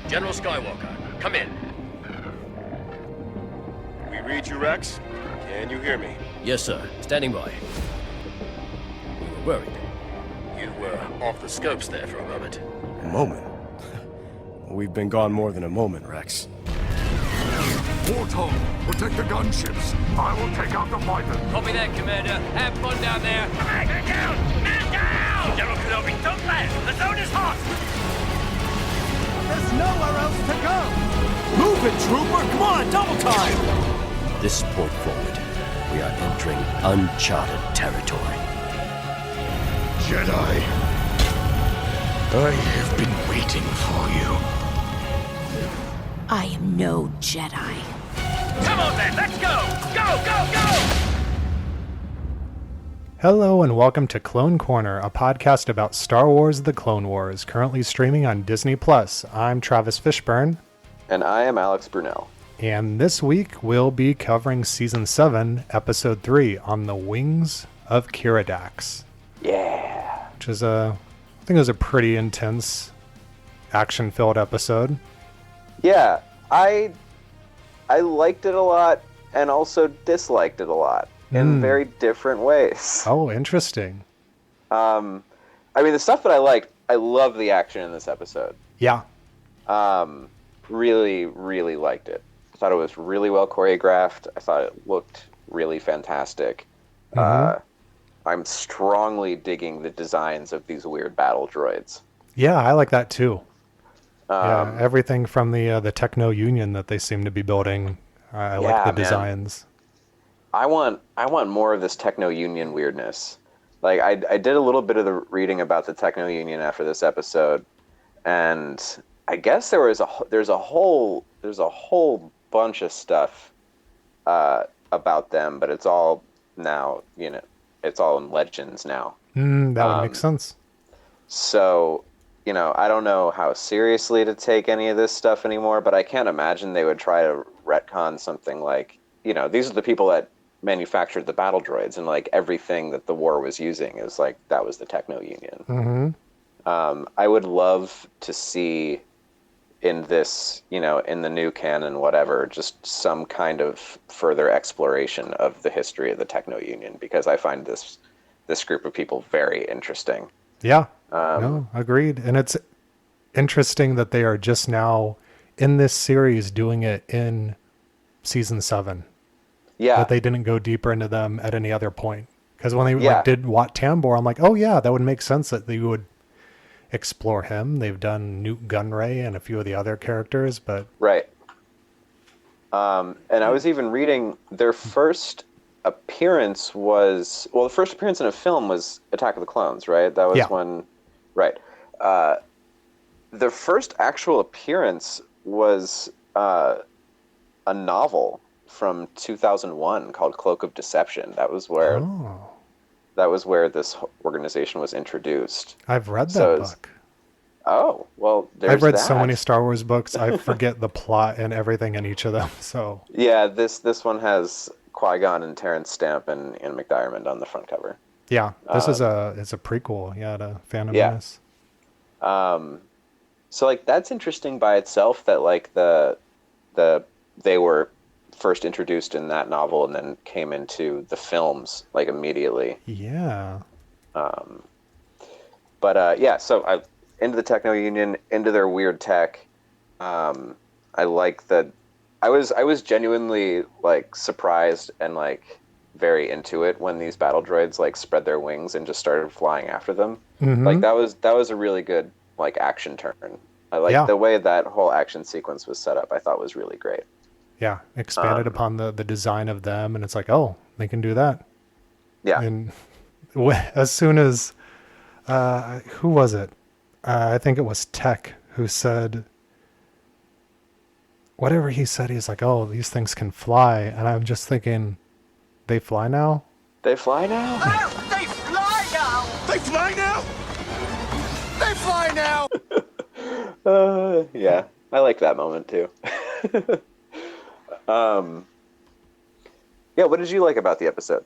General Skywalker, come in. We read you, Rex? Can you hear me? Yes, sir. Standing by. We were worried. You were off the scopes there for a moment. A moment? We've been gone more than a moment, Rex. Warthog, protect the gunships. I will take out the fighter. Copy that, Commander. Have fun down there. Man down! Man down! General Kenobi, don't land! The zone is hot! There's nowhere else to go! Move it, trooper! Come on, double time! This point forward, we are entering uncharted territory. Jedi, I have been waiting for you. I am no Jedi. Come on then, let's go! Go, go, go! Hello and welcome to Clone Corner, a podcast about Star Wars The Clone Wars, currently streaming on Disney+. I'm Travis Fishburne. And I am Alex Brunel. And this week we'll be covering Season 7, Episode 3 on the Wings of Keerdaks. Yeah. Which is I think it was a pretty intense, action-filled episode. Yeah, I liked it a lot and also disliked it a lot in very different ways. Oh, interesting. I mean, the stuff that I liked, I love the action in this episode. Yeah. Really, really liked it. I thought it was really well choreographed. I thought it looked really fantastic. I'm strongly digging the designs of these weird battle droids. Yeah, I like that too. Yeah, everything from the Techno Union that they seem to be building. I like the designs. I want more of this Techno Union weirdness. Like I did a little bit of the reading about the Techno Union after this episode, and I guess there's a whole bunch of stuff about them, but it's all now, it's all in legends now. That would make sense. So, I don't know how seriously to take any of this stuff anymore, but I can't imagine they would try to retcon something like, these are the people that manufactured the battle droids, and like everything that the war was using is like, that was the Techno Union. I would love to see in this, in the new canon, whatever, just some kind of further exploration of the history of the Techno Union, because I find this group of people very interesting. Yeah. No, agreed. And it's interesting that they are just now in this series doing it in season 7. Yeah. That they didn't go deeper into them at any other point. Because when they did Wat Tambor, I'm like, oh yeah, that would make sense that they would explore him. They've done Newt Gunray and a few of the other characters, but... Right. And I was even reading their first appearance was... Well, the first appearance in a film was Attack of the Clones, right? That was when... Right. The first actual appearance was a novel from 2001 called Cloak of Deception. That was where this organization was introduced. I've read that book. Oh, well, there's I've read that. so many Star Wars books, I forget the plot and everything in each of them. So yeah, this one has Qui-Gon and Terrence Stamp and Ian McDiarmid on the front cover. Yeah, this is it's a prequel, to Phantom Menace. So like that's interesting by itself that like they were first introduced in that novel and then came into the films like immediately. Yeah. So I into the Techno Union, into their weird tech. I like that. I was genuinely like surprised and like very into it when these battle droids like spread their wings and just started flying after them. Like that was a really good like action turn. I like the way that whole action sequence was set up. I thought was really great. Yeah, expanded upon the design of them, and it's like, oh, they can do that. Yeah. And as soon as who was it? I think it was Tech who said whatever he said. He's like, oh, these things can fly, and I'm just thinking, they fly now? They fly now? Oh, they fly now! They fly now! They fly now! Yeah, I like that moment too. What did you like about the episode?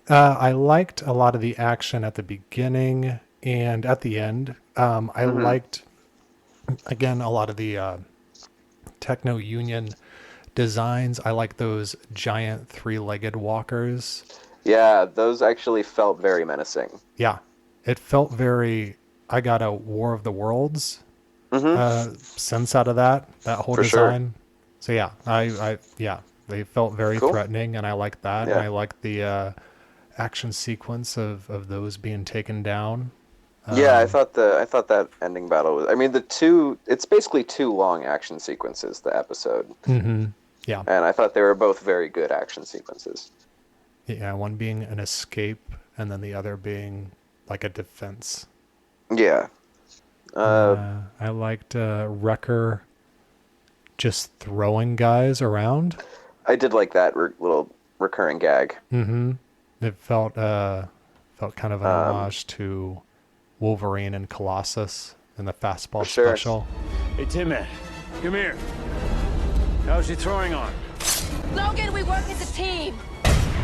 I liked a lot of the action at the beginning and at the end. I liked, again, a lot of the Techno Union designs. I like those giant 3-legged walkers. Yeah, those actually felt very menacing. Yeah, it felt very. I got a War of the Worlds sense out of that whole For design. So yeah, yeah, they felt very Cool. threatening, and I like that. Yeah. And I like the action sequence of those being taken down. Yeah, I thought that ending battle was. I mean, it's basically 2 long action sequences. The episode. Mm-hmm. Yeah. And I thought they were both very good action sequences. Yeah, one being an escape, and then the other being like a defense. Yeah. I liked Wrecker just throwing guys around. I did like that little recurring gag. Mm-hmm. It felt kind of an homage to Wolverine and Colossus in the fastball sure. special. Hey, Tim-Man, come here. How's your throwing arm? Logan, we work as a team.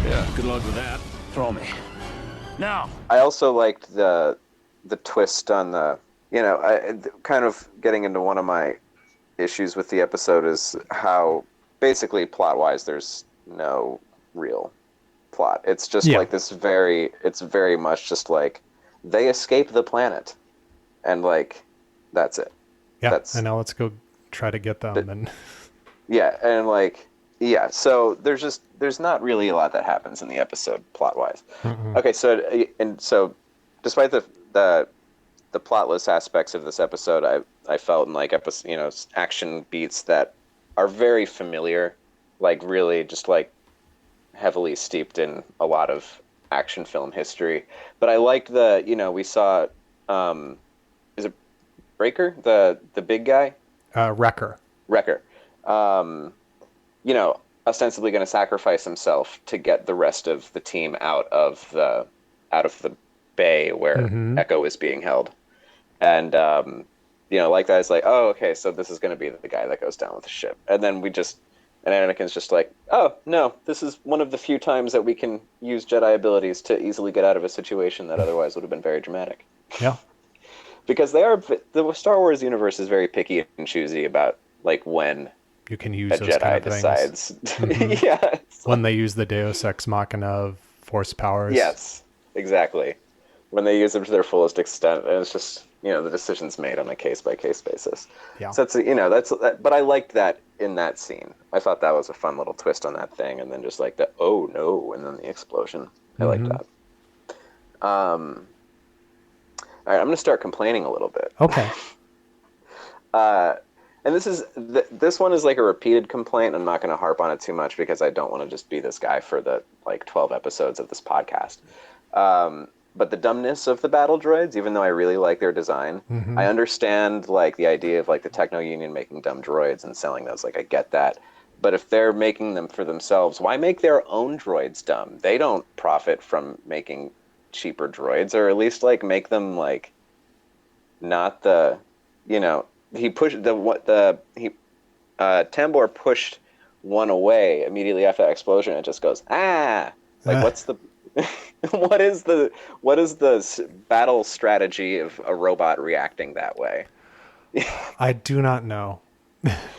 Yeah, good luck with that. Throw me. Now. I also liked the twist on the, kind of getting into one of my issues with the episode is how basically plot-wise there's no real plot. It's just like this it's very much just like they escape the planet and like that's it. Yeah, and now let's go try to get them. And yeah, and like yeah, so there's not really a lot that happens in the episode plot-wise. Mm-hmm. Okay, so despite the plotless aspects of this episode, I felt in like action beats that are very familiar, like really just like heavily steeped in a lot of action film history. But I liked we saw is it Breaker, the big guy? Wrecker. Ostensibly going to sacrifice himself to get the rest of the team out of the bay where Echo is being held. And, like that, it's like, oh, okay, so this is going to be the guy that goes down with the ship. And then Anakin's just like, oh, no, this is one of the few times that we can use Jedi abilities to easily get out of a situation that otherwise would have been very dramatic. Yeah. Because the Star Wars universe is very picky and choosy about, like, when you can use a those Jedi kind of decides. things. Yeah. When they use the Deus Ex Machina of force powers. Yes, exactly. When they use them to their fullest extent, and it's just the decision's made on a case-by-case basis. Yeah. So that's but I liked that in that scene. I thought that was a fun little twist on that thing, and then just like the oh no, and then the explosion. I liked that. All right, I'm gonna start complaining a little bit. Okay. And this one is like a repeated complaint. I'm not going to harp on it too much because I don't want to just be this guy for the 12 episodes of this podcast. But the dumbness of the battle droids, even though I really like their design, I understand like the idea of like the Techno Union making dumb droids and selling those. Like I get that. But if they're making them for themselves, why make their own droids dumb? They don't profit from making cheaper droids, or at least like make them like not the, he pushed Tambor pushed one away immediately after that explosion. It just goes, what's the what is the battle strategy of a robot reacting that way? I do not know.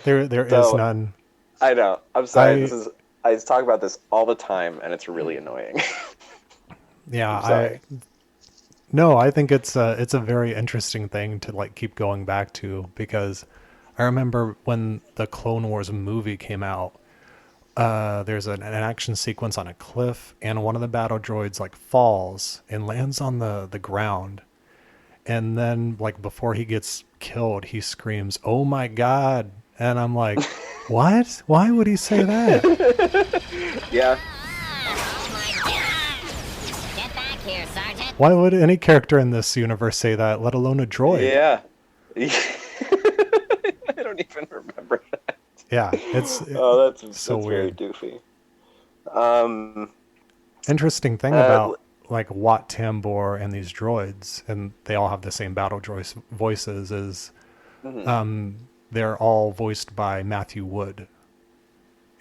There is none. I know. I'm sorry. I talk about this all the time, and it's really annoying. Yeah, I think it's a very interesting thing to like keep going back to, because I remember when the Clone Wars movie came out, there's an action sequence on a cliff, and one of the battle droids like falls and lands on the ground, and then like before he gets killed, he screams, "Oh my God!" And I'm like, what? Why would he say that? Yeah. Why would any character in this universe say that, let alone a droid? Yeah. I don't even remember that. Yeah, that's so weird. Very doofy. Interesting thing about like Wat Tambor and these droids, and they all have the same battle droid voices, is they're all voiced by Matthew Wood.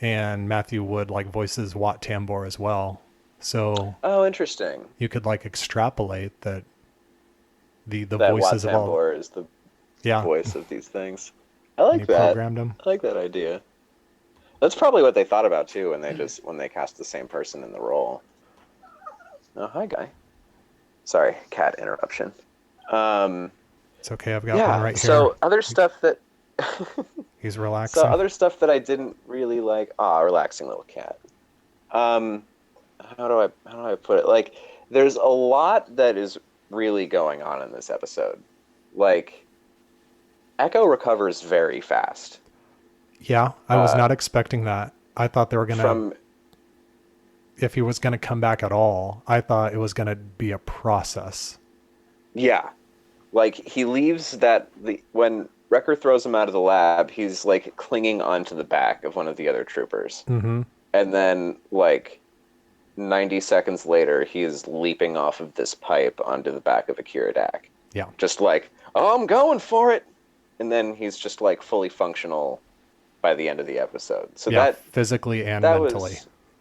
And Matthew Wood like voices Wat Tambor as well. So interesting. You could like extrapolate that the that voices Wat of all Tambor is the voice of these things. I and he like that. programmed him. I like that idea. That's probably what they thought about too when they cast the same person in the role. Oh, hi, guy. Sorry, cat interruption. It's okay, I've got one right here. So other stuff that He's relaxing. So other stuff that I didn't really like. Relaxing little cat. How do I put it? Like, there's a lot that is really going on in this episode. Like, Echo recovers very fast. Yeah, I was not expecting that. I thought they were gonna. If he was gonna come back at all, I thought it was gonna be a process. Yeah, like he leaves when Wrecker throws him out of the lab, he's like clinging onto the back of one of the other troopers. Mm-hmm. And then, like, 90 seconds later, he is leaping off of this pipe onto the back of a Keeradak. Yeah. Just like, oh, I'm going for it! And then he's just, like, fully functional by the end of the episode. So that physically and that mentally.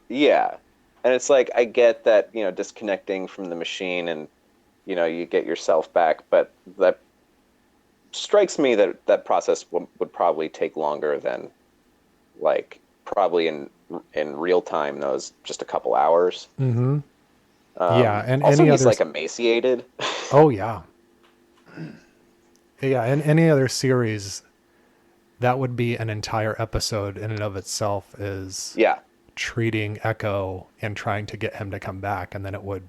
Yeah. And it's like, I get that, you know, disconnecting from the machine and, you know, you get yourself back, but that strikes me that process would probably take longer than, like, probably in real time, those just a couple hours. Mm-hmm. Yeah, and also any he's other... like emaciated. Oh yeah. Yeah, in any other series, that would be an entire episode in and of itself, is treating Echo and trying to get him to come back, and then it would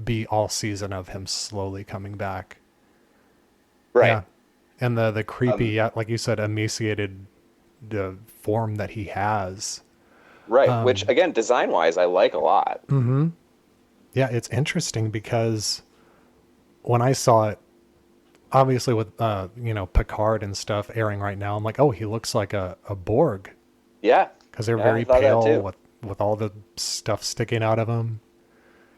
be all season of him slowly coming back. Right. Yeah. And the creepy, like you said, emaciated the form that he has. Right, which, again, design-wise, I like a lot. Mm-hmm. Yeah, it's interesting because when I saw it, obviously with, Picard and stuff airing right now, I'm like, oh, he looks like a Borg. Yeah. Because they're very pale with all the stuff sticking out of them.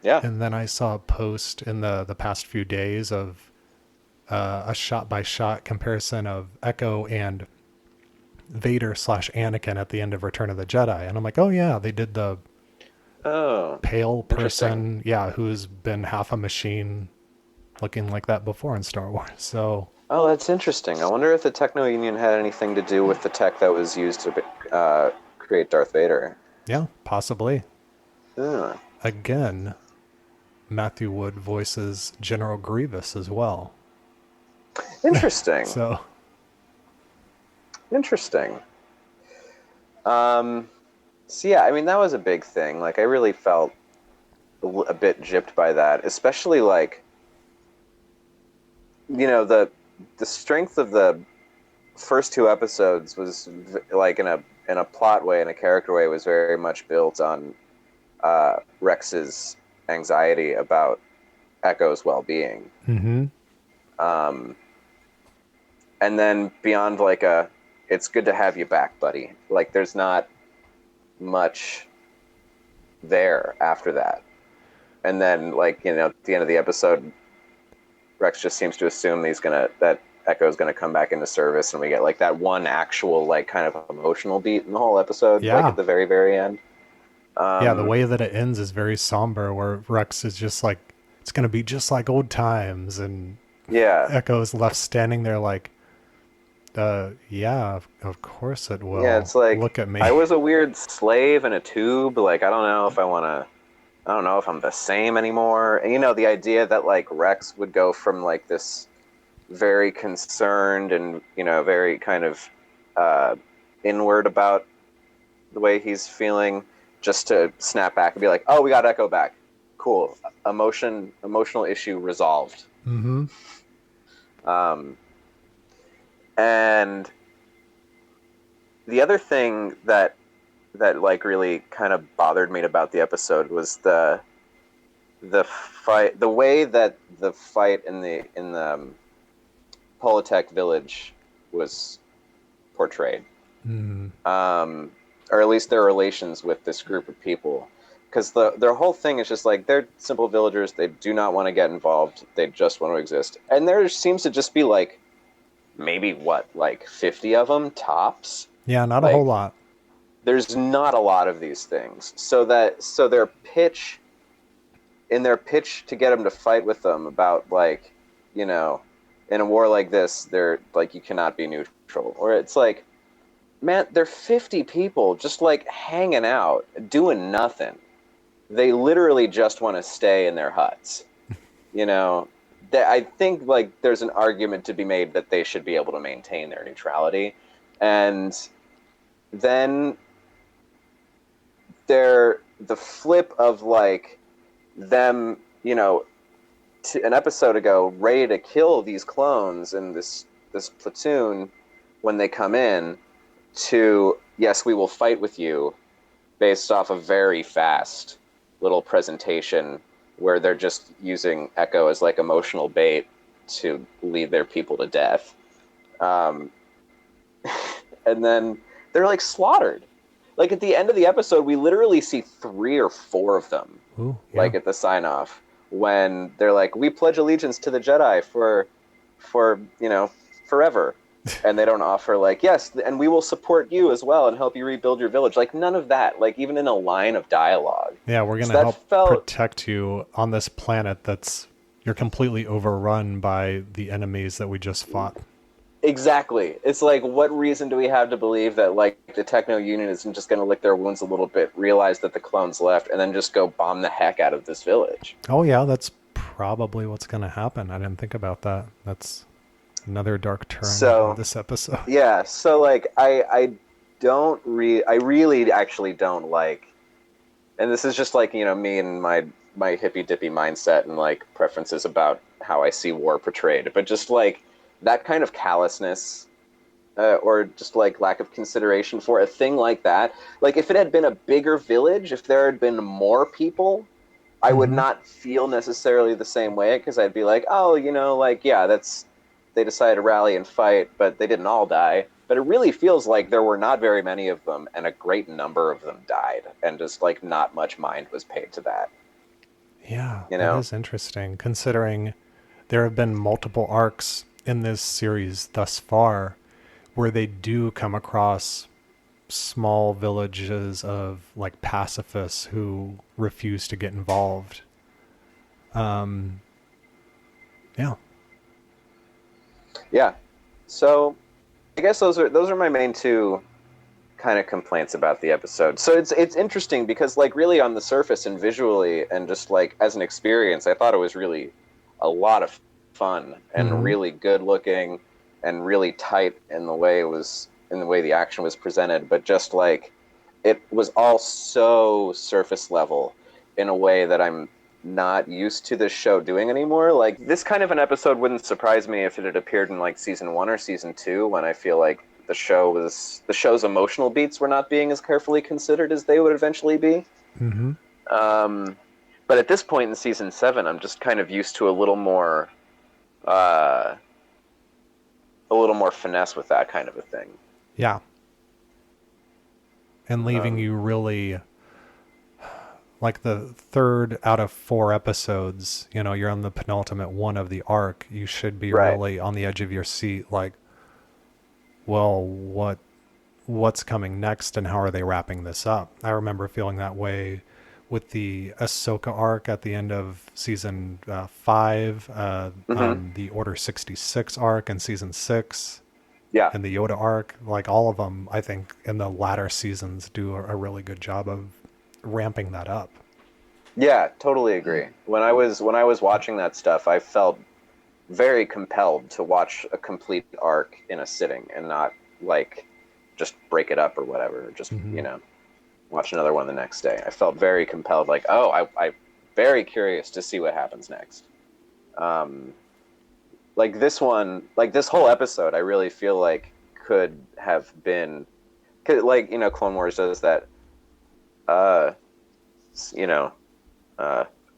Yeah. And then I saw a post in the past few days of a shot-by-shot comparison of Echo and Vader/Anakin at the end of Return of the Jedi. And I'm like, oh yeah, they did the pale person, who's been half a machine looking like that before in Star Wars. So that's interesting. I wonder if the Techno Union had anything to do with the tech that was used to create Darth Vader. Yeah, possibly. Yeah. Again, Matthew Wood voices General Grievous as well. Interesting. So interesting. So yeah, I mean, that was a big thing. Like, I really felt a bit gypped by that, especially, like, you know, the strength of the first two episodes was, like, in a plot way, in a character way, was very much built on Rex's anxiety about Echo's well-being. Mm-hmm. And then beyond, like, it's good to have you back, buddy. Like, there's not much there after that. And then, like, you know, at the end of the episode, Rex just seems to assume that Echo's gonna come back into service, and we get, like, that one actual, like, kind of emotional beat in the whole episode, like, at the very, very end. The way that it ends is very somber, where Rex is just like, it's gonna be just like old times, and Echo's left standing there like, of course it will. Yeah, it's like, look at me. I was a weird slave in a tube. Like, I don't know if I'm the same anymore. And, you know, the idea that, like, Rex would go from, like, this very concerned and, you know, very kind of inward about the way he's feeling, just to snap back and be like, oh, we got Echo back. Cool. Emotional issue resolved. Mm-hmm. And the other thing that like really kind of bothered me about the episode was the fight, the way that the fight in the Poletec village was portrayed. Mm. Or at least their relations with this group of people. Because their whole thing is just like, they're simple villagers, they do not want to get involved, they just want to exist. And there seems to just be, like, maybe, 50 of them, tops? Yeah, not a whole lot. There's not a lot of these things. So their pitch to get them to fight with them about, like, you know, in a war like this, they're like, you cannot be neutral. Or it's like, man, they're 50 people just like hanging out, doing nothing. They literally just want to stay in their huts. You know, I think like there's an argument to be made that they should be able to maintain their neutrality. And then they're the flip of like them, you know, an episode ago, ready to kill these clones and this platoon when they come in, to yes, we will fight with you, based off a very fast little presentation where they're just using Echo as like emotional bait to lead their people to death. And then they're like slaughtered. Like at the end of the episode, we literally see 3 or 4 of them. Ooh, yeah. Like at the sign off, when they're like, we pledge allegiance to the Jedi for you know, forever. And they don't offer like, yes, and we will support you as well and help you rebuild your village. Like none of that, like even in a line of dialogue. Yeah, we're going to help protect you on this planet you're completely overrun by the enemies that we just fought. Exactly. It's like, what reason do we have to believe that like the Techno Union isn't just going to lick their wounds a little bit, realize that the clones left, and then just go bomb the heck out of this village? Oh yeah, that's probably what's going to happen. I didn't think about that. That's another dark turn of this episode. Yeah, so like I really actually don't like, and this is just like, you know, me and my hippy dippy mindset and like preferences about how I see war portrayed, but just like that kind of callousness or just like lack of consideration for a thing like that. Like if it had been a bigger village, if there had been more people, I would not feel necessarily the same way, because I'd be like, oh, you know, like, yeah, they decided to rally and fight, but they didn't all die. But it really feels like there were not very many of them, and a great number of them died, and just like not much mind was paid to that. Yeah, you know? That is interesting, considering there have been multiple arcs in this series thus far where they do come across small villages of like pacifists who refuse to get involved. Yeah. So I guess those are my main 2 kind of complaints about the episode. So it's interesting because like really on the surface and visually and just like as an experience, I thought it was really a lot of fun and really good looking and really tight in the way the action was presented, but just like it was all so surface level in a way that I'm not used to this show doing anymore. Like this kind of an episode wouldn't surprise me if it had appeared in like season 1 or season 2, when I feel like the show's emotional beats were not being as carefully considered as they would eventually be. But at this point in season 7, I'm just kind of used to a little more finesse with that kind of a thing. Yeah. And leaving you really, like the 3rd out of 4 episodes, you know, you're on the penultimate one of the arc, you should be really on the edge of your seat, like, well, what's coming next and how are they wrapping this up? I remember feeling that way with the Ahsoka arc at the end of season 5, the Order 66 arc in season 6, and the Yoda arc. Like all of them, I think, in the latter seasons do a really good job of ramping that up. Yeah, totally agree. When I was watching that stuff, I felt very compelled to watch a complete arc in a sitting and not like just break it up or whatever. Just you know, watch another one the next day. I felt very compelled, like, oh, I'm very curious to see what happens next. Like this one, like this whole episode, I really feel like could have been, like, you know, Clone Wars does that, you know,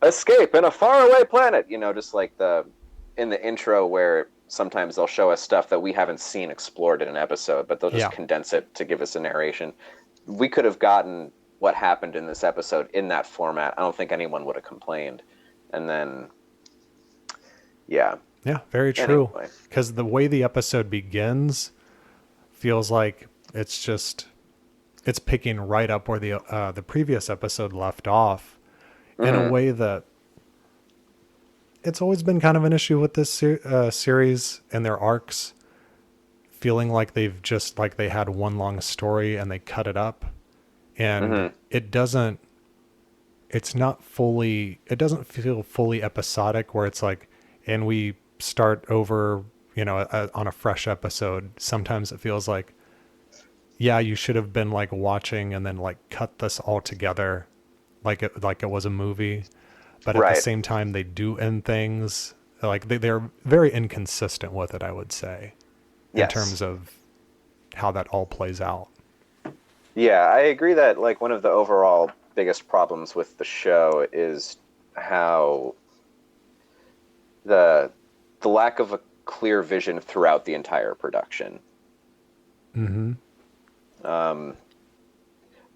escape in a faraway planet, you know, just like in the intro where sometimes they'll show us stuff that we haven't seen explored in an episode, but they'll just condense it to give us a narration. We could have gotten what happened in this episode in that format. I don't think anyone would have complained. And then, yeah, very true. Because the way the episode begins feels like it's picking right up where the previous episode left off in a way that it's always been kind of an issue with this series and their arcs, feeling like they've just like they had one long story and they cut it up, and it doesn't feel fully episodic where it's like, and we start over, on a fresh episode. Sometimes it feels like, yeah, you should have been like watching and then like cut this all together like it was a movie. But at the same time, they do end things like they're very inconsistent with it, I would say, in terms of how that all plays out. Yeah, I agree that like one of the overall biggest problems with the show is how the lack of a clear vision throughout the entire production.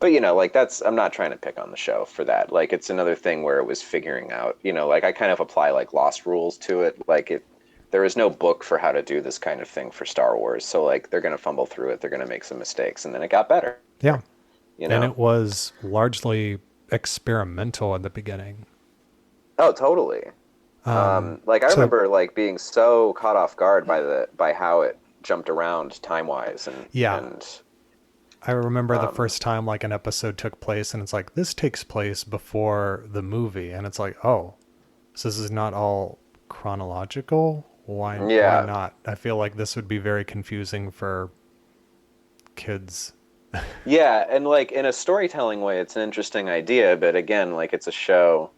But like I'm not trying to pick on the show for that. Like it's another thing where it was figuring out, like I kind of apply like Lost rules to it. Like there is no book for how to do this kind of thing for Star Wars. So like they're going to fumble through it. They're going to make some mistakes, and then it got better. Yeah. And it was largely experimental in the beginning. Oh, totally. Like I remember like being so caught off guard by how it jumped around time-wise and I remember the first time like an episode took place and it's like, this takes place before the movie, and it's like, oh, so this is not all chronological? Why not? I feel like this would be very confusing for kids. Yeah, and like in a storytelling way it's an interesting idea, but again, like it's a show.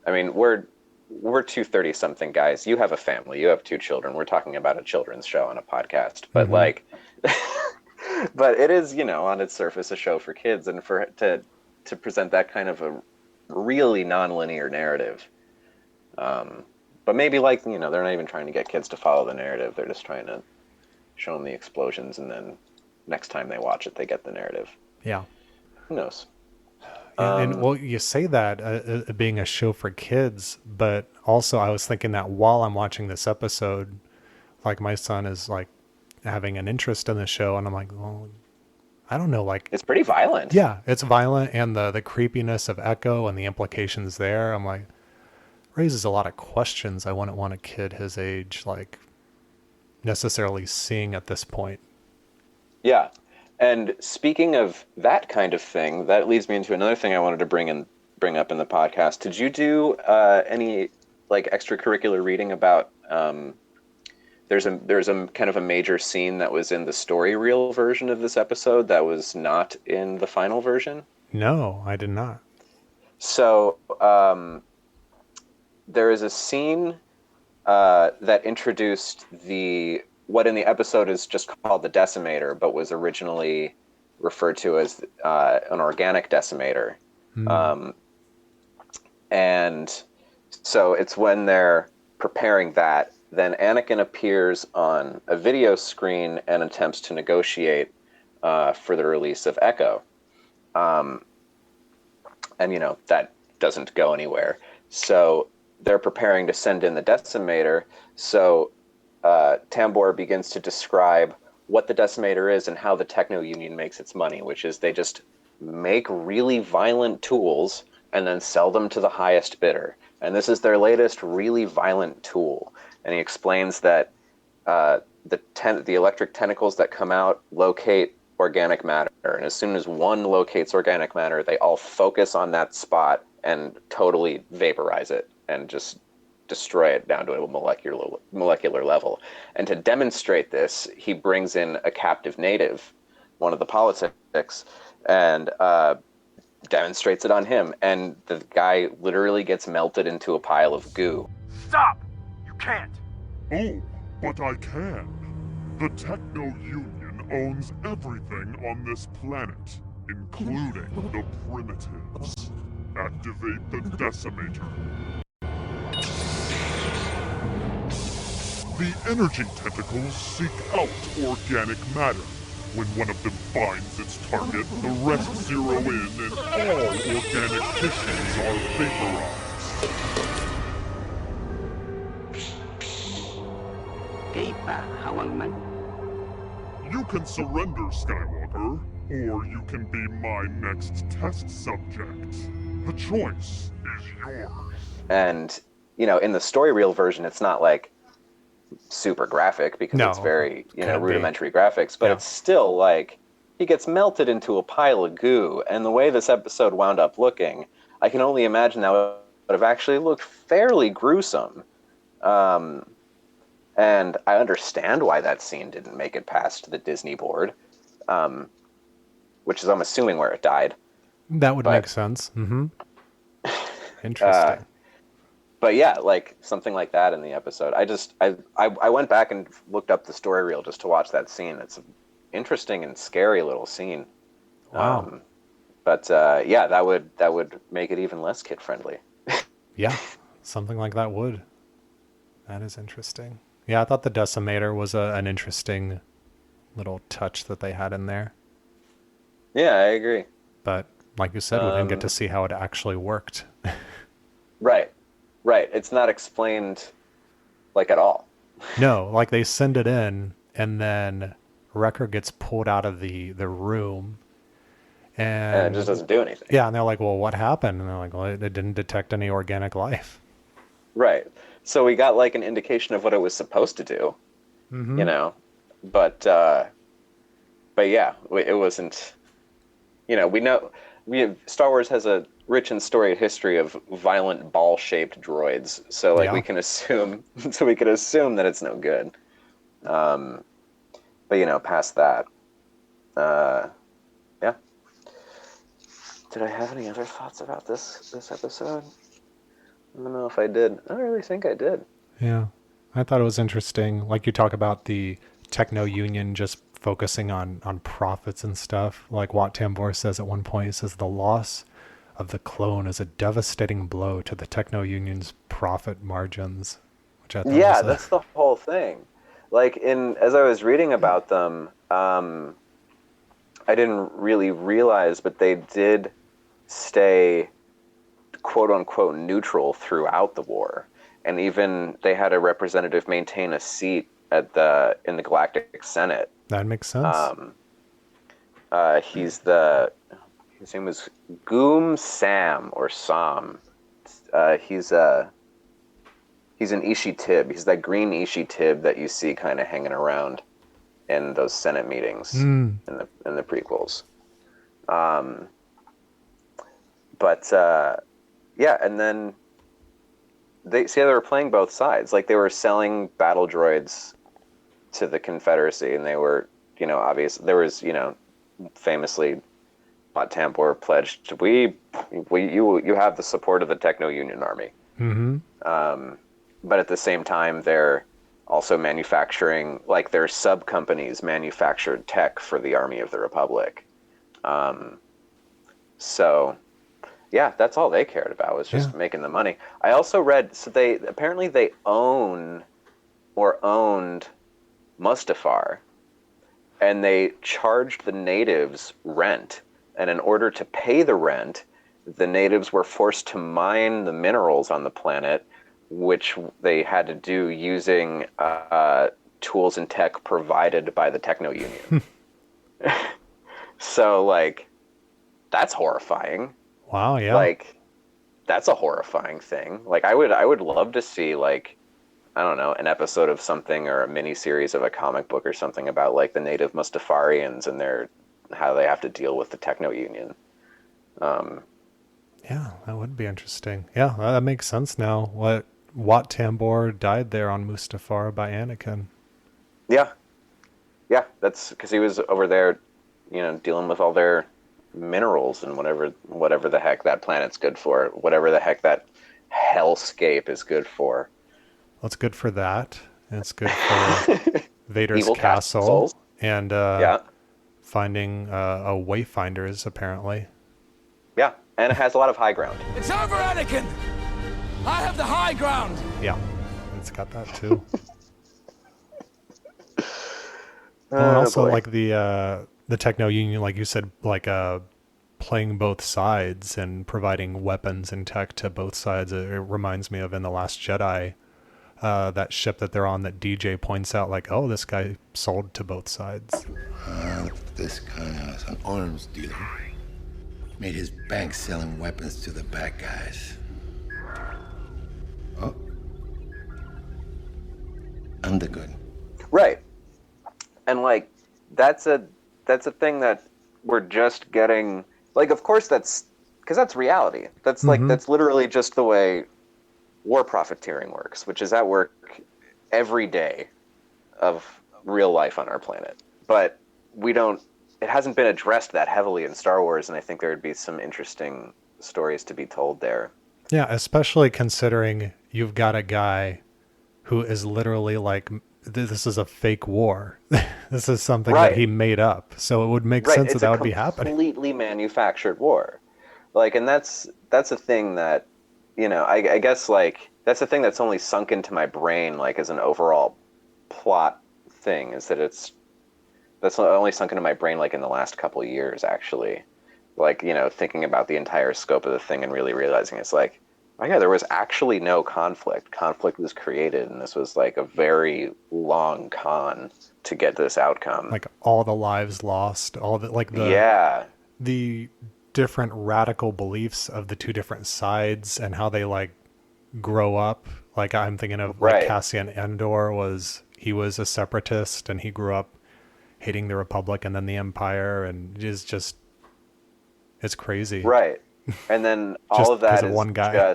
I mean, we're 230-something guys. You have a family, you have 2 children. We're talking about a children's show on a podcast, but like but it is, on its surface a show for kids, and for it to present that kind of a really non-linear narrative. But maybe like, they're not even trying to get kids to follow the narrative. They're just trying to show them the explosions, and then next time they watch it, they get the narrative. Yeah. Who knows? And well, you say that being a show for kids, but also I was thinking that while I'm watching this episode, like my son is like having an interest in the show, and I'm like, well, I don't know, like it's pretty violent. Yeah, it's violent, and the creepiness of Echo and the implications there, I'm like, raises a lot of questions I wouldn't want a kid his age like necessarily seeing at this point. Yeah. And speaking of that kind of thing, that leads me into another thing I wanted to bring up in the podcast. Did you do any like extracurricular reading about there's a kind of a major scene that was in the story reel version of this episode that was not in the final version? No, I did not. So there is a scene that introduced what in the episode is just called the decimator, but was originally referred to as an organic decimator. And so it's when they're preparing that, then Anakin appears on a video screen and attempts to negotiate for the release of Echo. And, that doesn't go anywhere. So they're preparing to send in the decimator. So Tambor begins to describe what the decimator is and how the Techno Union makes its money, which is they just make really violent tools and then sell them to the highest bidder. And this is their latest really violent tool. And he explains that the electric tentacles that come out locate organic matter. And as soon as one locates organic matter, they all focus on that spot and totally vaporize it and just destroy it down to a molecular level. And to demonstrate this, he brings in a captive native, one of the Poletecs, and demonstrates it on him. And the guy literally gets melted into a pile of goo. Stop! You can't! Oh, but I can. The Techno Union owns everything on this planet, including the primitives. Activate the decimator. The energy tentacles seek out organic matter. When one of them finds its target, the rest zero in and all organic tissues are vaporized. You can surrender, Skywalker, or you can be my next test subject. The choice is yours. And in the story reel version, it's not like super graphic because it's very, rudimentary graphics, but it's still like he gets melted into a pile of goo. And the way this episode wound up looking, I can only imagine that would have actually looked fairly gruesome. And I understand why that scene didn't make it past the Disney board, which is, I'm assuming, where it died. That would make sense. Mm-hmm. Interesting. But yeah, like something like that in the episode. I went back and looked up the story reel just to watch that scene. It's an interesting and scary little scene. Wow. But yeah, that would make it even less kid friendly. Yeah, something like that would. That is interesting. Yeah, I thought the Decimator was an interesting little touch that they had in there. Yeah, I agree. But like you said, we didn't get to see how it actually worked. Right. It's not explained like at all. No, like they send it in and then Wrecker gets pulled out of the room and it just doesn't do anything. Yeah, and they're like, well, what happened? And they're like, well, it didn't detect any organic life. Right. So we got like an indication of what it was supposed to do, but yeah, it wasn't, Star Wars has a rich and storied history of violent ball-shaped droids. So like we can assume that it's no good. But past that, yeah. Did I have any other thoughts about this episode? I don't know if I did. I don't really think I did. Yeah. I thought it was interesting. Like you talk about the Techno Union just focusing on profits and stuff. Like Wat Tambor says at one point, he says the loss of the clone is a devastating blow to the Techno Union's profit margins. Which I thought that's the whole thing. Like as I was reading about them, I didn't really realize, but they did stay quote unquote neutral throughout the war, and even they had a representative maintain a seat in the Galactic Senate. That makes sense. His name was Goom Sam or Sam. He's an Ishi Tib. He's that green Ishi Tib that you see kind of hanging around in those Senate meetings in the prequels. Yeah, and then they were playing both sides. Like they were selling battle droids to the Confederacy, and they were, obvious. There was, famously, Wat Tambor pledged, you have the support of the Techno Union Army. Mm-hmm. But at the same time, they're also manufacturing, like their sub companies manufactured tech for the Army of the Republic. So. Yeah, that's all they cared about, was just making the money. I also read, so they owned Mustafar, and they charged the natives rent. And in order to pay the rent, the natives were forced to mine the minerals on the planet, which they had to do using tools and tech provided by the Techno Union. So, like, that's horrifying. Wow, yeah. Like, that's a horrifying thing. Like, I would love to see, like, I don't know, an episode of something or a mini-series of a comic book or something about, like, the native Mustafarians and how they have to deal with the Techno Union. Yeah, that would be interesting. Yeah, that makes sense now. Wat Tambor died there on Mustafar by Anakin. Yeah. Yeah, that's because he was over there, dealing with all their minerals and whatever the heck that planet's good for, whatever the heck that hellscape is good for. Well, it's good for that. And it's good for Vader's Evil castle and finding wayfinders, apparently. Yeah, and it has a lot of high ground. It's over, Anakin! I have the high ground! Yeah, it's got that too. And also, like the Techno Union, like you said, like playing both sides and providing weapons and tech to both sides. It reminds me of in The Last Jedi, that ship that they're on that DJ points out, like, oh, this guy sold to both sides. This guy was an arms dealer. Made his bank selling weapons to the bad guys. Oh, I'm the good. Right. And like that's a thing that we're just getting, like, of course that's because that's reality. That's like that's literally just the way war profiteering works, which is at work every day of real life on our planet. But it hasn't been addressed that heavily in Star Wars, and I think there would be some interesting stories to be told there. Yeah, especially considering you've got a guy who is literally like, this is a fake war. This is something that he made up. So it would make sense that would be happening. It's a completely manufactured war. Like, and that's a thing that, I guess, like, that's a thing that's only sunk into my brain, like, as an overall plot thing, is that that's only sunk into my brain, like, in the last couple of years, actually. Like, thinking about the entire scope of the thing and really realizing it's like, oh yeah, there was actually no conflict. Conflict was created, and this was like a very long con to get this outcome. Like all the lives lost, all the the different radical beliefs of the two different sides and how they like grow up. Like I'm thinking of like Cassian Andor he was a separatist and he grew up hating the Republic and then the Empire, and it's crazy. Right. And then all of that is one guy.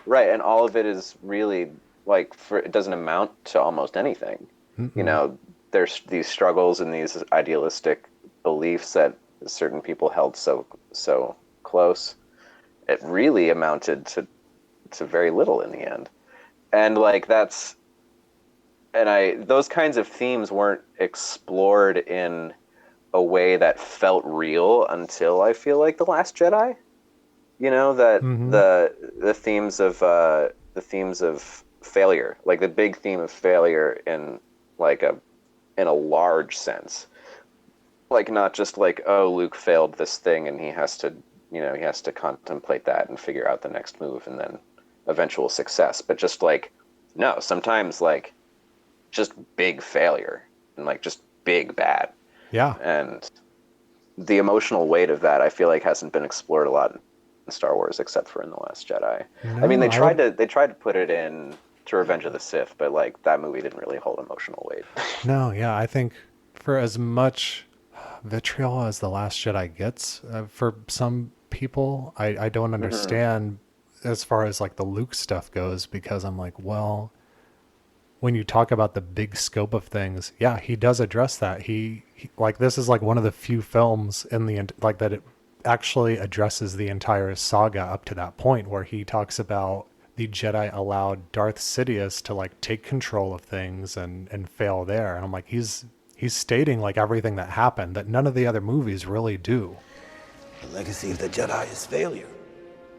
And all of it is really like it doesn't amount to almost anything. There's these struggles and these idealistic beliefs that certain people held so close. It really amounted to very little in the end. And like those kinds of themes weren't explored in a way that felt real until I feel like The Last Jedi. That the themes of failure, like the big theme of failure in a large sense, like not just like, oh, Luke failed this thing and he has to contemplate that and figure out the next move and then eventual success, but just like, no, sometimes like just big failure and like just big bad. Yeah. And the emotional weight of that, I feel like, hasn't been explored a lot in Star Wars except for in The Last Jedi. No, I mean, they tried to put it in to Revenge of the Sith, but like that movie didn't really hold emotional weight. No, yeah, I think for as much vitriol as The Last Jedi gets, for some people, I don't understand as far as like the Luke stuff goes, because I'm like, well, when you talk about the big scope of things, yeah, he does address that. He like, this is like one of the few films in the like that it actually addresses the entire saga up to that point, where he talks about the Jedi allowed Darth Sidious to like take control of things and fail there. And I'm like, he's stating like everything that happened that none of the other movies really do. The legacy of the Jedi is failure,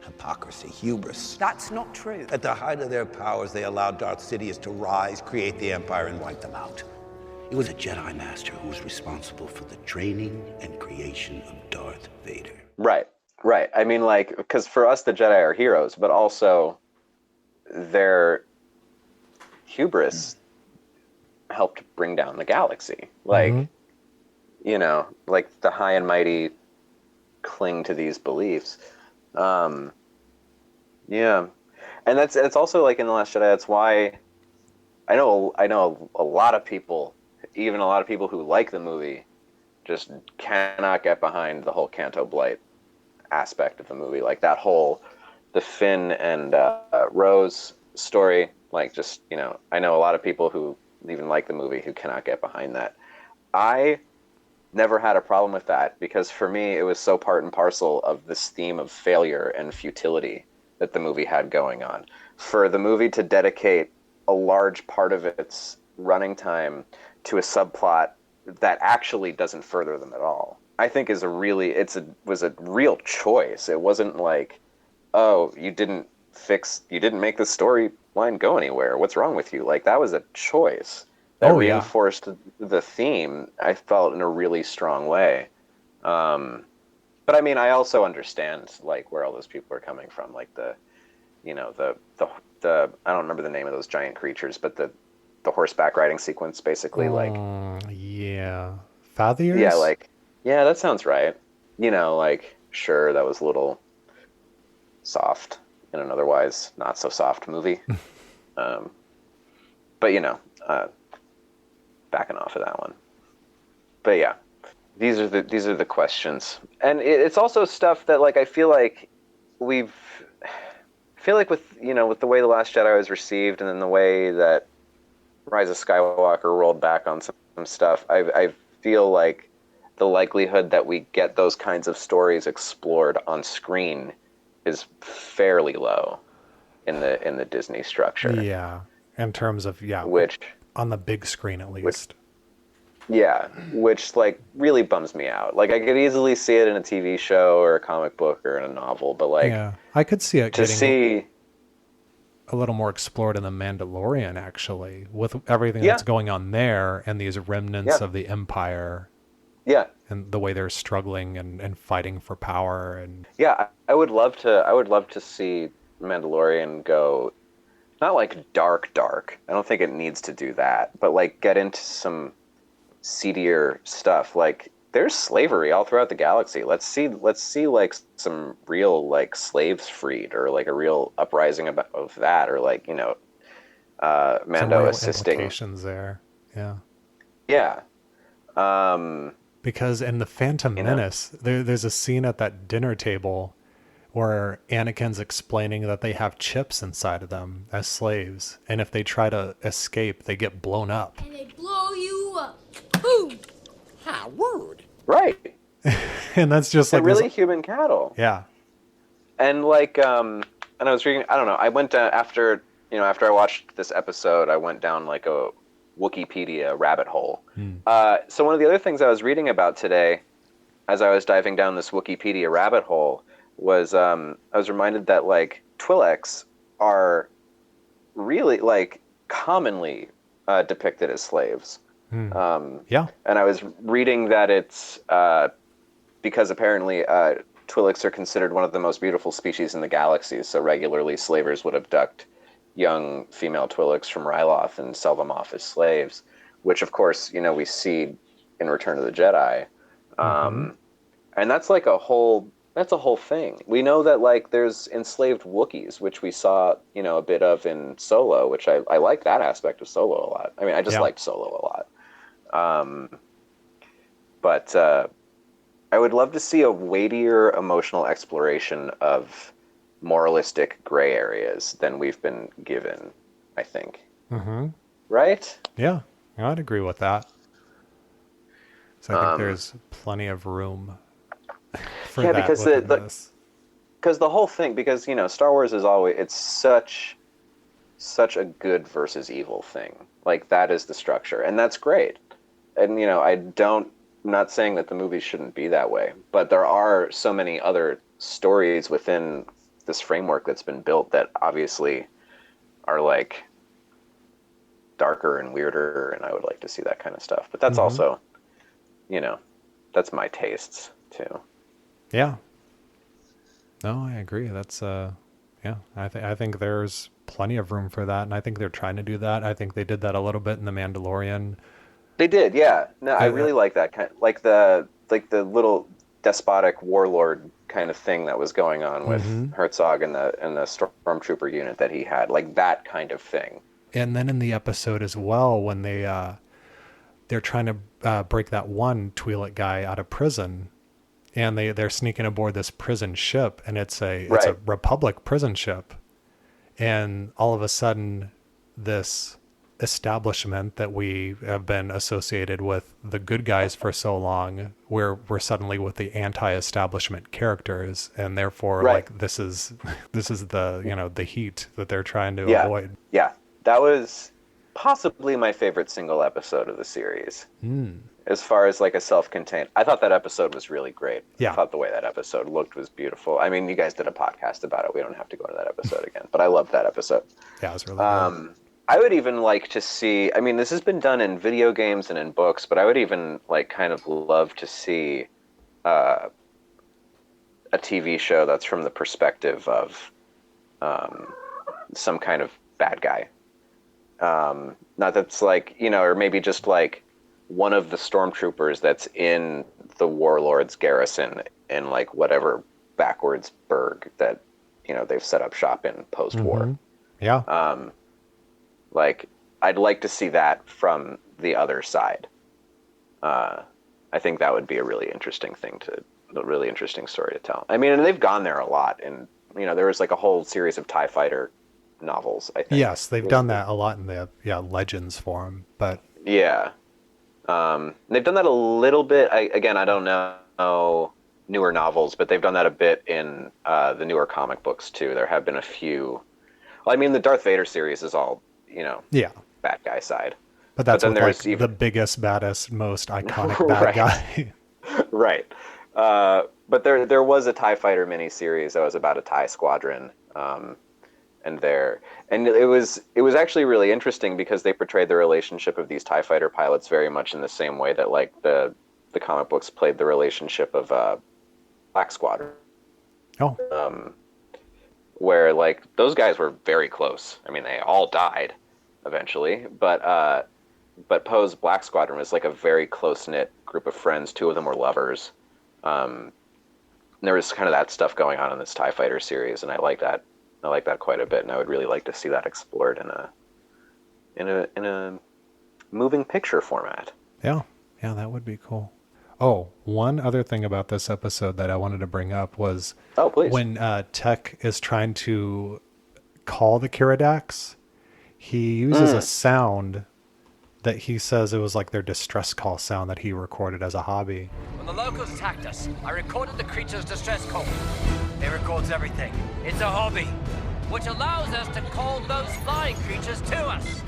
hypocrisy, hubris. That's not true. At the height of their powers, they allowed Darth Sidious to rise, create the Empire, and wipe them out. It was a Jedi Master who was responsible for the training and creation of Darth Vader. Right. I mean, like, because for us, the Jedi are heroes, but also their hubris helped bring down the galaxy. Like, like the high and mighty cling to these beliefs. And it's also like in The Last Jedi, that's why I know a lot of people, even a lot of people who like the movie, just cannot get behind the whole Canto Blight aspect of the movie. Like that whole, the Finn and Rose story, like just, I know a lot of people who even like the movie who cannot get behind that. I never had a problem with that, because for me it was so part and parcel of this theme of failure and futility that the movie had going on. For the movie to dedicate a large part of its running time to a subplot that actually doesn't further them at all, I think was a real choice. It wasn't like, oh, you didn't make the storyline go anywhere, what's wrong with you? Like, that was a choice that reinforced the theme, I felt, in a really strong way. But I mean, I also understand like where all those people are coming from, like the I don't remember the name of those giant creatures, but the horseback riding sequence, basically, like Fathiers? Yeah, that sounds right. Like, sure, that was a little soft in an otherwise not so soft movie. But backing off of that one. But yeah, these are the questions, and it's also stuff that like I feel like with with the way The Last Jedi was received, and then the way that Rise of Skywalker rolled back on some stuff, I feel like the likelihood that we get those kinds of stories explored on screen is fairly low in the Disney structure. Yeah, in terms of which on the big screen at least. Which like really bums me out. Like I could easily see it in a TV show or a comic book or in a novel, but like I could see it getting a little more explored in The Mandalorian, actually, with everything that's going on there and these remnants of the Empire. Yeah. And the way they're struggling and fighting for power. And I would love to see Mandalorian go, not like dark. I don't think it needs to do that, but like get into some seedier stuff. Like there's slavery all throughout the galaxy. Let's see like some real like slaves freed, or like a real uprising of that, or like, Mando assisting. Implications there. Yeah. Because in The Phantom Menace, there's a scene at that dinner table where Anakin's explaining that they have chips inside of them as slaves, and if they try to escape, they get blown up. And they blow you up. Boom! How rude. Right. And that's just like really human cattle. Yeah. And like, and I was reading, I don't know, I went after I watched this episode, I went down like a Wikipedia rabbit hole. So one of the other things I was reading about today, as I was diving down this Wikipedia rabbit hole, was I was reminded that like Twi'leks are really like commonly depicted as slaves. And I was reading that it's because apparently Twi'leks are considered one of the most beautiful species in the galaxy, so regularly slavers would abduct young female Twi'leks from Ryloth and sell them off as slaves, which of course, we see in Return of the Jedi. And that's like a whole thing. We know that like there's enslaved Wookiees, which we saw, a bit of in Solo, which I like that aspect of Solo a lot. I mean, I just liked Solo a lot. But I would love to see a weightier emotional exploration of moralistic gray areas than we've been given, I think. Right? Yeah, I'd agree with that. So I think there's plenty of room for that because the whole thing, because Star Wars is always, it's such a good versus evil thing. Like that is the structure, and that's great. And I'm not saying that the movies shouldn't be that way, but there are so many other stories within this framework that's been built that obviously are like darker and weirder, and I would like to see that kind of stuff. But that's also, that's my tastes too. Yeah. No, I agree. That's I think there's plenty of room for that, and I think they're trying to do that. I think they did that a little bit in The Mandalorian. They did, yeah. No, I really like that kind, like the little despotic warlord kind of thing that was going on with Herzog and the stormtrooper unit that he had, like that kind of thing. And then in the episode as well, when they're trying to break that one Twi'lek guy out of prison, and they're sneaking aboard this prison ship, and it's a Republic prison ship, and all of a sudden this establishment that we have been associated with the good guys for so long, we're suddenly with the anti-establishment characters, and therefore like this is the the heat that they're trying to avoid. Yeah, that was possibly my favorite single episode of the series. As far as like a self-contained, I thought that episode was really great. I thought the way that episode looked was beautiful. I mean, you guys did a podcast about it. We don't have to go to that episode again, but I loved that episode. Yeah, it was really good. I would even like to see, I mean, this has been done in video games and in books, but I would even like kind of love to see a TV show that's from the perspective of some kind of bad guy. Not that's like, or maybe just like one of the stormtroopers that's in the warlord's garrison in like whatever backwards burg that, they've set up shop in post-war. Yeah. Like, I'd like to see that from the other side. I think that would be a really interesting story to tell. I mean, and they've gone there a lot, and there was like a whole series of TIE Fighter novels, I think. Yes, they've done that a lot in the Legends form, but yeah, they've done that a little bit. I don't know newer novels, but they've done that a bit in the newer comic books too. There have been a few. Well, I mean, the Darth Vader series is all bad guy side. But that's then with like the biggest, baddest, most iconic bad guy. Right. But there was a TIE Fighter miniseries that was about a TIE squadron, and it was actually really interesting because they portrayed the relationship of these TIE Fighter pilots very much in the same way that like the comic books played the relationship of Black Squadron. Oh. Where like those guys were very close. I mean, they all died eventually, but Poe's Black Squadron was like a very close-knit group of friends. Two of them were lovers. There was kind of that stuff going on in this TIE Fighter series, and I like that quite a bit, and I would really like to see that explored in a moving picture format. Yeah, that would be cool. Oh, one other thing about this episode that I wanted to bring up was when Tech is trying to call the Keeradaks, he uses a sound that he says it was like their distress call sound that he recorded as a hobby. When the locals attacked us, I recorded the creature's distress call. It records everything. It's a hobby, which allows us to call those flying creatures to us.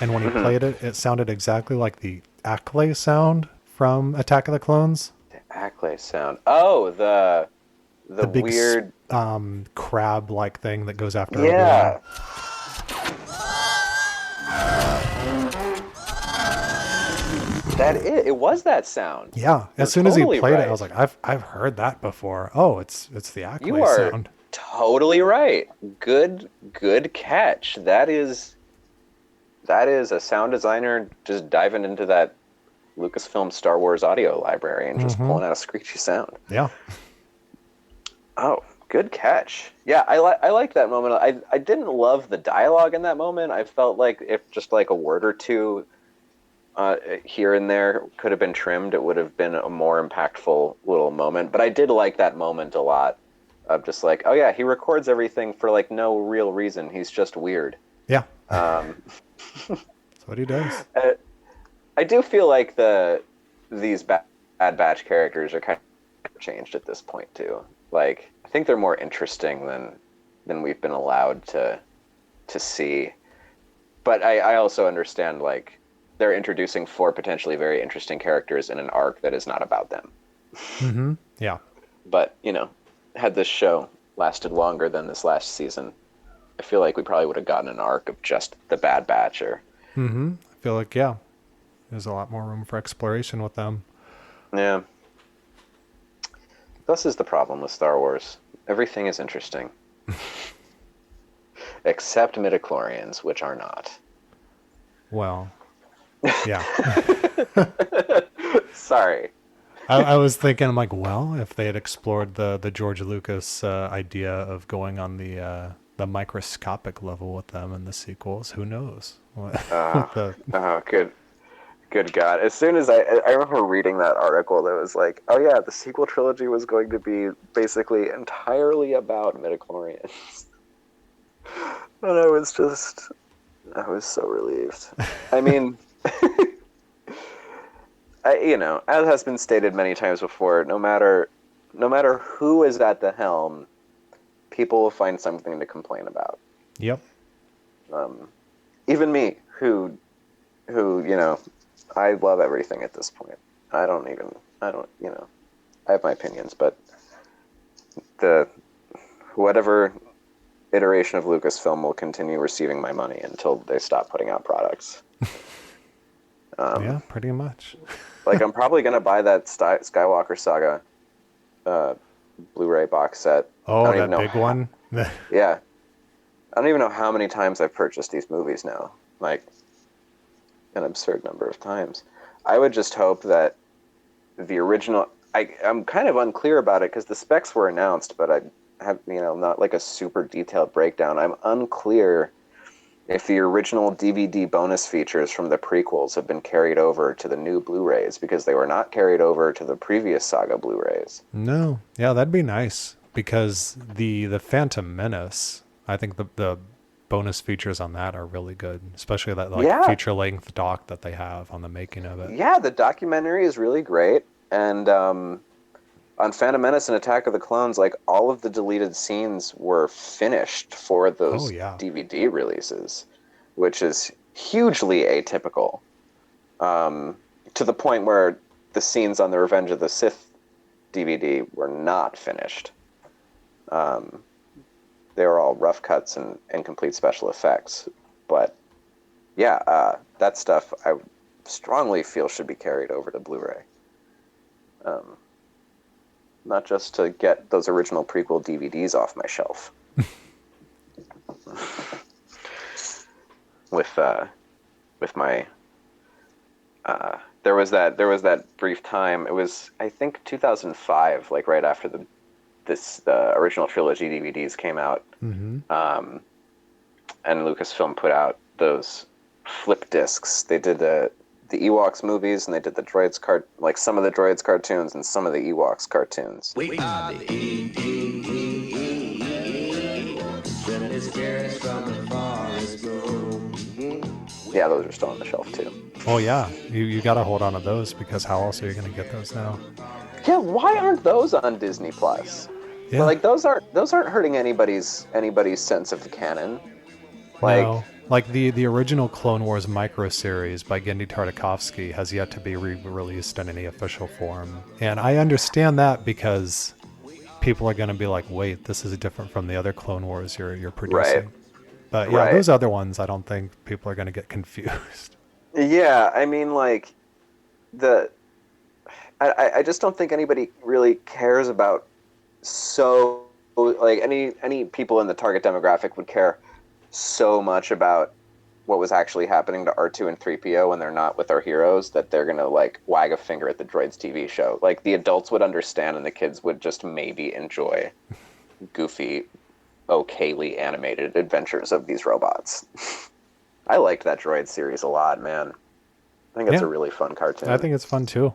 And when he played it, it sounded exactly like the Acklay sound from Attack of the Clones. The Acklay sound. Oh, the big weird crab-like thing that goes after everyone. It was that sound. Yeah. As soon as he played it, I was like, I've heard that before. Oh, it's the Acklay you are sound. Totally right. Good catch. That is a sound designer just diving into that Lucasfilm Star Wars audio library and just pulling out a screechy sound. Yeah. Oh, good catch. Yeah, I like that moment. I didn't love the dialogue in that moment. I felt like if just like a word or two here and there could have been trimmed, it would have been a more impactful little moment. But I did like that moment a lot of just like, oh yeah, he records everything for like no real reason. He's just weird. Yeah. That's what he does. I do feel like these Bad Batch characters are kind of changed at this point too. Like, I think they're more interesting than we've been allowed to see. But I also understand, like, they're introducing 4 potentially very interesting characters in an arc that is not about them. Mm-hmm. Yeah. But, had this show lasted longer than this last season, I feel like we probably would have gotten an arc of just the Bad Batch. I feel like, yeah, there's a lot more room for exploration with them. Yeah. This is the problem with Star Wars. Everything is interesting. Except midichlorians, which are not. Well, yeah. Sorry. I was thinking, I'm like, well, if they had explored the George Lucas idea of going on the microscopic level with them in the sequels, who knows? Good God. As soon as I remember reading that article that was like, oh yeah, the sequel trilogy was going to be basically entirely about midichlorians. And I was so relieved. I mean, as has been stated many times before, no matter who is at the helm, people will find something to complain about. Yep. Even me, who I love everything at this point. I have my opinions, but whatever iteration of Lucasfilm will continue receiving my money until they stop putting out products. Yeah, pretty much. Like, I'm probably going to buy that Skywalker Saga Blu-ray box set. Oh, that big one? Yeah. I don't even know how many times I've purchased these movies now. Like, an absurd number of times. I would just hope that the original... I'm kind of unclear about it because the specs were announced, but have, not like a super detailed breakdown. I'm unclear if the original DVD bonus features from the prequels have been carried over to the new Blu-rays, because they were not carried over to the previous saga Blu-rays. No. Yeah, that'd be nice, because the Phantom Menace, I think the bonus features on that are really good, especially that feature-length doc that they have on the making of it. Yeah, the documentary is really great, and on Phantom Menace and Attack of the Clones, like, all of the deleted scenes were finished for those DVD releases, which is hugely atypical, to the point where the scenes on the Revenge of the Sith DVD were not finished. They were all rough cuts and incomplete special effects. But yeah, that stuff I strongly feel should be carried over to Blu-ray. Not just to get those original prequel DVDs off my shelf. with my there was that brief time. It was, I think, 2005, like right after the original trilogy DVDs came out. Mm-hmm. And Lucasfilm put out those flip discs. They did the Ewoks movies, and they did the Droids like some of the Droids cartoons and some of the Ewoks cartoons. We are the friendly spirits from the forest grove. Yeah, those are still on the shelf too. Oh yeah, you got to hold on to those, because how else are you going to get those now? Yeah, why aren't those on Disney Plus? Yeah. Like those aren't hurting anybody's sense of the canon. Like, no. Like the original Clone Wars micro series by Genndy Tartakovsky has yet to be re-released in any official form. And I understand that, because people are going to be like, wait, this is different from the other Clone Wars you're producing. Right. But yeah, those other ones, I don't think people are going to get confused. Yeah, I mean, like, I just don't think anybody really cares about, so, like, any people in the target demographic would care so much about what was actually happening to R2 and 3PO when they're not with our heroes, that they're gonna, like, wag a finger at the Droids TV show. Like, the adults would understand, and the kids would just maybe enjoy goofy, okayly animated adventures of these robots. I liked that Droid series a lot, man. I think it's a really fun cartoon. I think it's fun too.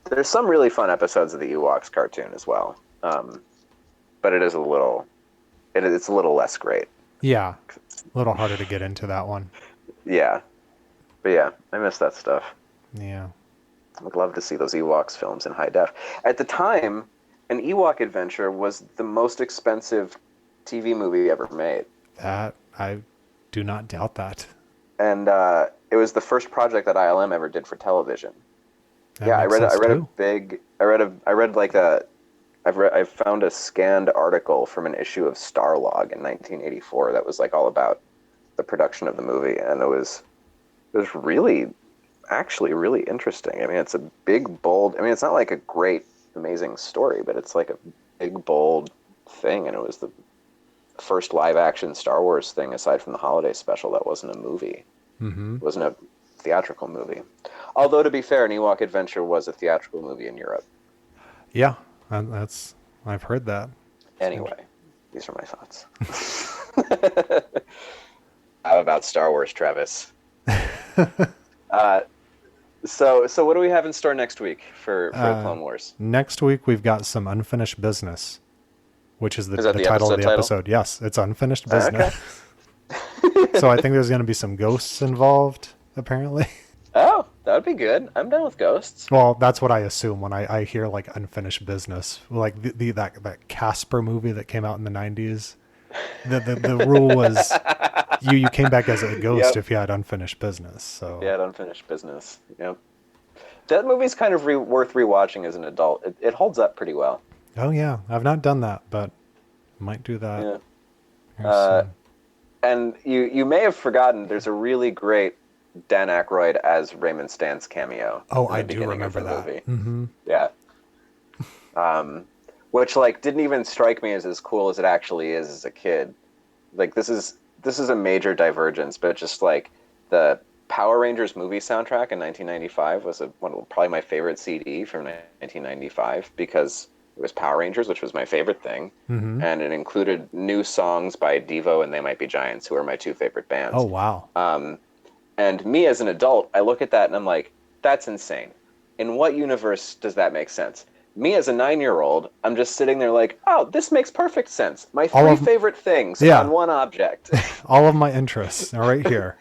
There's some really fun episodes of the Ewoks cartoon as well, but it's a little less great. Yeah, a little harder to get into that one. Yeah, but yeah, I miss that stuff. Yeah, I'd love to see those Ewoks films in high def. At the time, an Ewok adventure was the most expensive TV movie ever made. That, I do not doubt that. And it was the first project that ILM ever did for television. I found a scanned article from an issue of Starlog in 1984 that was like all about the production of the movie, and it was really, actually really interesting. I mean, it's a big, bold, I mean, it's not like a great, amazing story, but it's like a big, bold thing, and it was the first live-action Star Wars thing, aside from the holiday special, that wasn't a movie. Mm-hmm. It wasn't a theatrical movie. Although, to be fair, an Ewok Adventure was a theatrical movie in Europe. Yeah, I've heard that. Anyway, these are my thoughts. How about Star Wars, Travis? So what do we have in store next week for Clone Wars? Next week we've got some unfinished business, which is the title of the episode. Yes, it's unfinished business. Okay. So I think there's going to be some ghosts involved, apparently. Oh, that would be good. I'm done with ghosts. Well, that's what I assume when I hear like unfinished business, like that Casper movie that came out in the 90s. The rule was you came back as a ghost if you had unfinished business. So yeah, unfinished business. Yep. That movie's kind of worth rewatching as an adult. It holds up pretty well. Oh yeah, I've not done that, but might do that. Yeah. And you may have forgotten, there's a really great Dan Aykroyd as Raymond Stantz cameo. Oh, I do remember that. Mm-hmm. Yeah. Which like didn't even strike me as cool as it actually is as a kid. Like this is a major divergence, but just like the Power Rangers movie soundtrack in 1995 was probably my favorite CD from 1995, because It was Power Rangers, which was my favorite thing, Mm-hmm. and it included new songs by Devo and They Might Be Giants, who are my two favorite bands. Oh, wow. And me as an adult, I look at that and I'm like, that's insane. In what universe does that make sense? Me as a 9-year-old, I'm just sitting there like, oh, this makes perfect sense. My three favorite things on one object. All of my interests are right here.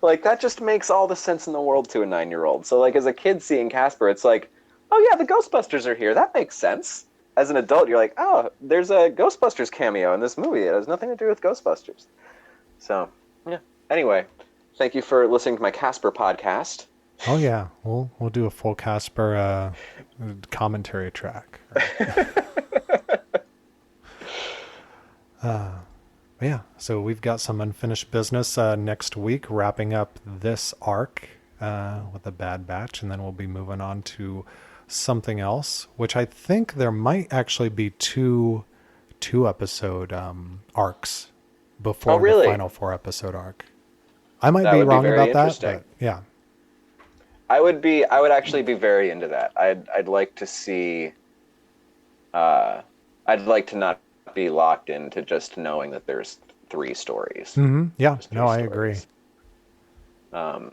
Like, that just makes all the sense in the world to a 9-year-old. So, like, as a kid seeing Casper, it's like, oh yeah, the Ghostbusters are here. That makes sense. As an adult, you're like, oh, there's a Ghostbusters cameo in this movie. It has nothing to do with Ghostbusters. So, yeah. Anyway, thank you for listening to my Casper podcast. Oh yeah, we'll do a full Casper commentary track. Yeah, so we've got some unfinished business next week, wrapping up this arc with the Bad Batch, and then we'll be moving on to something else, which I think there might actually be two episode arcs before the final 4 episode arc. I might be wrong about that, but yeah. I would actually be very into that. I'd like to see I'd like to not be locked into just knowing that there's 3 stories. Mm-hmm. Yeah, no, I agree. Oh,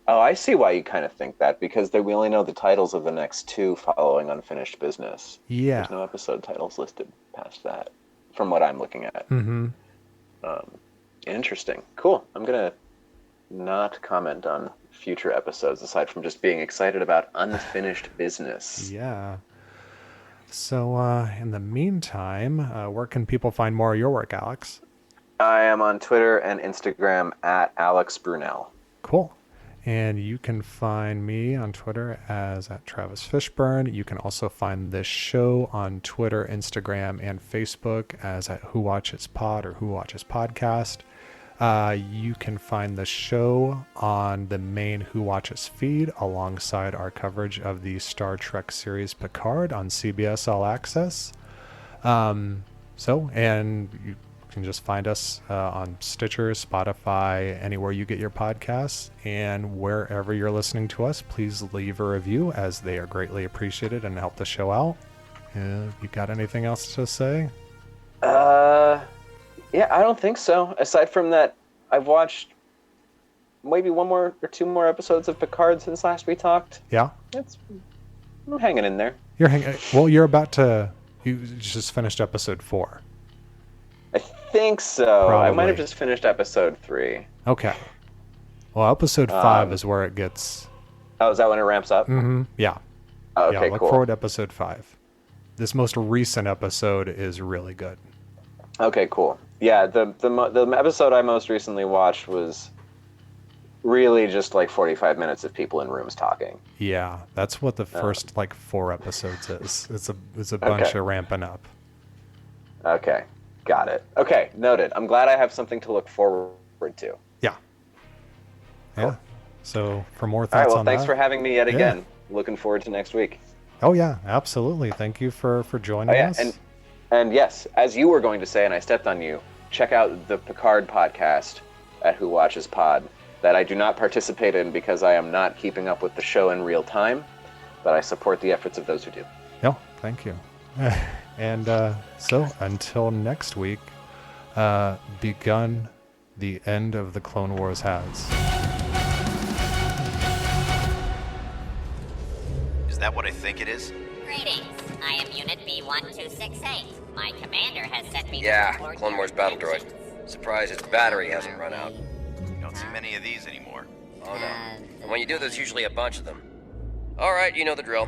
I see why you kind of think that, because we only know the titles of the next 2 following Unfinished Business. Yeah. There's no episode titles listed past that, from what I'm looking at. Mm-hmm. Interesting. Cool. I'm going to not comment on future episodes, aside from just being excited about Unfinished Business. Yeah. So, in the meantime, where can people find more of your work, Alex? I am on Twitter and Instagram at Alex Brunel. Cool. And you can find me on Twitter as @TravisFishburne. You can also find this show on Twitter, Instagram, and Facebook as @WhoWatchesPod or Who Watches Podcast. You can find the show on the main Who Watches feed alongside our coverage of the Star Trek series Picard on CBS All Access. And you can just find us on Stitcher, Spotify, anywhere you get your podcasts. And wherever you're listening to us, please leave a review, as they are greatly appreciated and help the show out. You got anything else to say? Yeah, I don't think so. Aside from that, I've watched maybe 1 more or 2 more episodes of Picard since last we talked. Yeah? I'm hanging in there. You just finished episode 4. I think so. Probably. I might have just finished episode 3. Okay. Well, episode 5 is where it gets... Oh, is that when it ramps up? Mm-hmm. Yeah. Oh, okay, look cool. forward to episode 5. This most recent episode is really good. Okay, cool. Yeah, the episode I most recently watched was really just like 45 minutes of people in rooms talking. Yeah, that's what the first 4 episodes is. It's a bunch of ramping up. Okay, got it. Okay, noted. I'm glad I have something to look forward to. Yeah. Cool. Yeah. So for more thoughts on that. All right, well, on thanks that, for having me yet again. Looking forward to next week. Oh yeah, absolutely. Thank you for joining us. And yes, as you were going to say, and I stepped on you, check out the Picard podcast at Who Watches Pod, that I do not participate in because I am not keeping up with the show in real time, but I support the efforts of those who do. No, thank you. And so until next week, begun the end of the Clone Wars has. Is that what I think it is? Greetings. I am Unit B1268. My commander has sent me Yeah, to report Clone Wars battle droid. Surprised its battery hasn't run out. You don't see many of these anymore. Oh no. And when you do, there's usually a bunch of them. Alright, you know the drill.